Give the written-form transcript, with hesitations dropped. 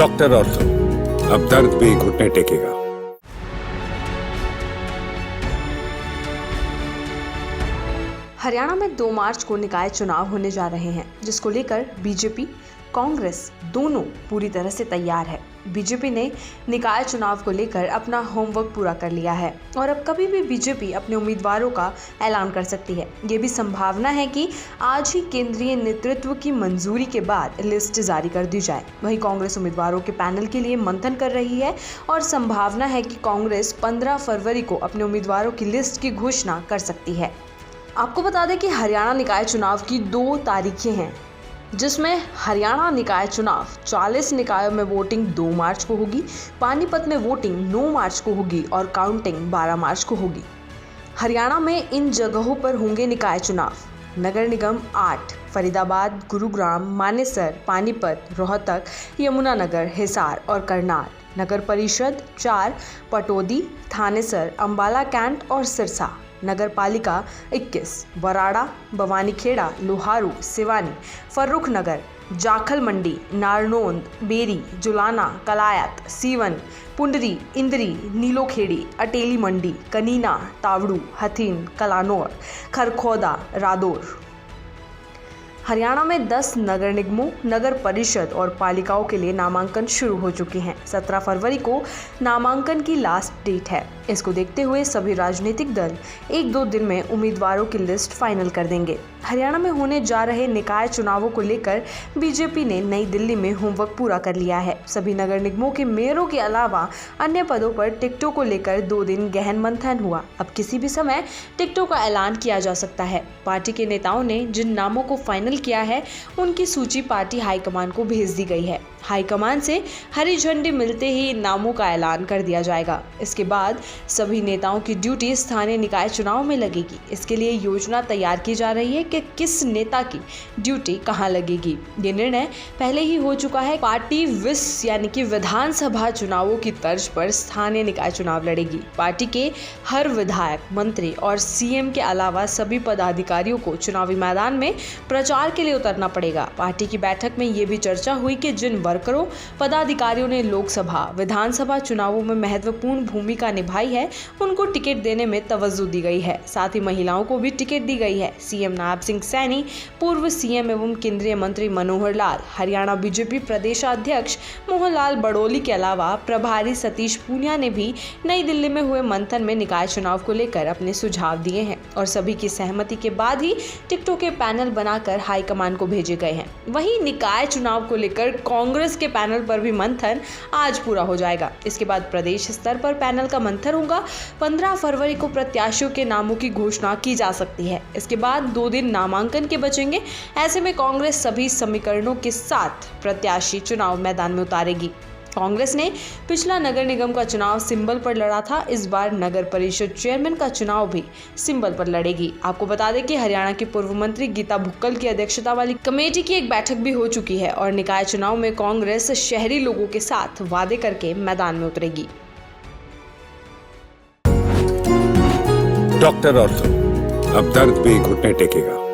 Doctor ortho, अब दर्द भी घुटने टेकेगा। हरियाणा में 2 मार्च को निकाय चुनाव होने जा रहे हैं, जिसको लेकर बीजेपी, कांग्रेस दोनों पूरी तरह से तैयार है। बीजेपी ने निकाय चुनाव को लेकर अपना होमवर्क पूरा कर लिया है और अब कभी भी बीजेपी अपने उम्मीदवारों का ऐलान कर सकती है। ये भी संभावना है कि आज ही केंद्रीय नेतृत्व की मंजूरी के बाद लिस्ट जारी कर दी जाए। वहीं कांग्रेस उम्मीदवारों के पैनल के लिए मंथन कर रही है और संभावना है कि कांग्रेस 15 फरवरी को अपने उम्मीदवारों की लिस्ट की घोषणा कर सकती है। आपको बता दें कि हरियाणा निकाय चुनाव की 2 तारीखें हैं, जिसमें हरियाणा निकाय चुनाव 40 निकायों में वोटिंग 2 मार्च को होगी, पानीपत में वोटिंग 9 मार्च को होगी और काउंटिंग 12 मार्च को होगी। हरियाणा में इन जगहों पर होंगे निकाय चुनाव: नगर निगम 8, फरीदाबाद, गुरुग्राम, मानेसर, पानीपत, रोहतक, यमुनानगर, हिसार और करनाल। नगर परिषद 4, पटौदी, थानेसर, अंबाला कैंट और सिरसा। नगर पालिका 21, बराड़ा, बवानीखेड़ा, लोहारू, सिवानी, फर्रुख नगर, जाखल मंडी, नारनौंद, बेरी, जुलाना, कलायत, सीवन, पुंडरी, इंदरी, नीलोखेड़ी, अटेली मंडी, कनीना, तावड़ू, हथीन, कलानौर, खरखौदा, रादौर। हरियाणा में 10 नगर निगमों, नगर परिषद और पालिकाओं के लिए नामांकन शुरू हो चुके हैं। 17 फरवरी को नामांकन की लास्ट डेट है। इसको देखते हुए सभी राजनीतिक दल 1-2 दिन में उम्मीदवारों की लिस्ट फाइनल कर देंगे। हरियाणा में होने जा रहे निकाय चुनावों को लेकर बीजेपी ने नई दिल्ली में होमवर्क पूरा कर लिया है। सभी नगर निगमों के मेयरों के अलावा अन्य पदों पर टिकटों को लेकर 2 दिन गहन मंथन हुआ। अब किसी भी समय टिकटों का ऐलान किया जा सकता है। पार्टी के नेताओं ने जिन नामों को फाइनल किया है, उनकी सूची पार्टी हाईकमान को भेज दी गई है। हाईकमान से हरी झंडी मिलते ही नामों का ऐलान कर दिया जाएगा। इसके बाद सभी नेताओं की ड्यूटी स्थानीय निकाय चुनाव में लगेगी। इसके लिए योजना तैयार की जा रही है कि किस नेता की ड्यूटी कहां लगेगी। ये निर्णय पहले ही हो चुका है। पार्टी विस यानी कि विधानसभा चुनावों की तर्ज पर स्थानीय निकाय चुनाव लड़ेगी। पार्टी के हर विधायक, मंत्री और सीएम के अलावा सभी पदाधिकारियों को चुनावी मैदान में प्रचार के लिए उतरना पड़ेगा। पार्टी की बैठक में ये भी चर्चा हुई कि जिन वर्करों, पदाधिकारियों ने लोकसभा, विधानसभा चुनावों में महत्वपूर्ण भूमिका निभाई है, उनको टिकट देने में तवज्जो दी गई है। साथ ही महिलाओं को भी टिकट दी गई है। सीएम नायब सिंह सैनी, पूर्व सीएम एवं केंद्रीय मंत्री मनोहर लाल, हरियाणा बीजेपी प्रदेशाध्यक्ष मोहन लाल बड़ोली के अलावा प्रभारी सतीश पूनिया ने भी नई दिल्ली में हुए मंथन में निकाय चुनाव को लेकर अपने सुझाव दिए हैं और सभी की सहमति के बाद ही टिकटों के पैनल बनाकर हाईकमान को भेजे गए हैं। वहीं निकाय चुनाव को लेकर कांग्रेस के पैनल पर भी मंथन आज पूरा हो जाएगा। इसके बाद प्रदेश स्तर पर पैनल का मंथन होगा। 15 फरवरी को प्रत्याशियों के नामों की घोषणा की जा सकती है। इसके बाद 2 दिन नामांकन के बचेंगे। ऐसे में कांग्रेस सभी समीकरणों के साथ प्रत्याशी चुनाव मैदान में उतारेगी। कांग्रेस ने पिछला नगर निगम का चुनाव सिंबल पर लड़ा था। इस बार नगर परिषद चेयरमैन का चुनाव भी सिंबल पर लड़ेगी। आपको बता दें कि हरियाणा की पूर्व मंत्री गीता भुक्कल की अध्यक्षता वाली कमेटी की एक बैठक भी हो चुकी है और निकाय चुनाव में कांग्रेस शहरी लोगों के साथ वादे करके मैदान में उतरेगी। डॉक्टर ऑर्थो, अब दर्द भी घुटने टेकेगा।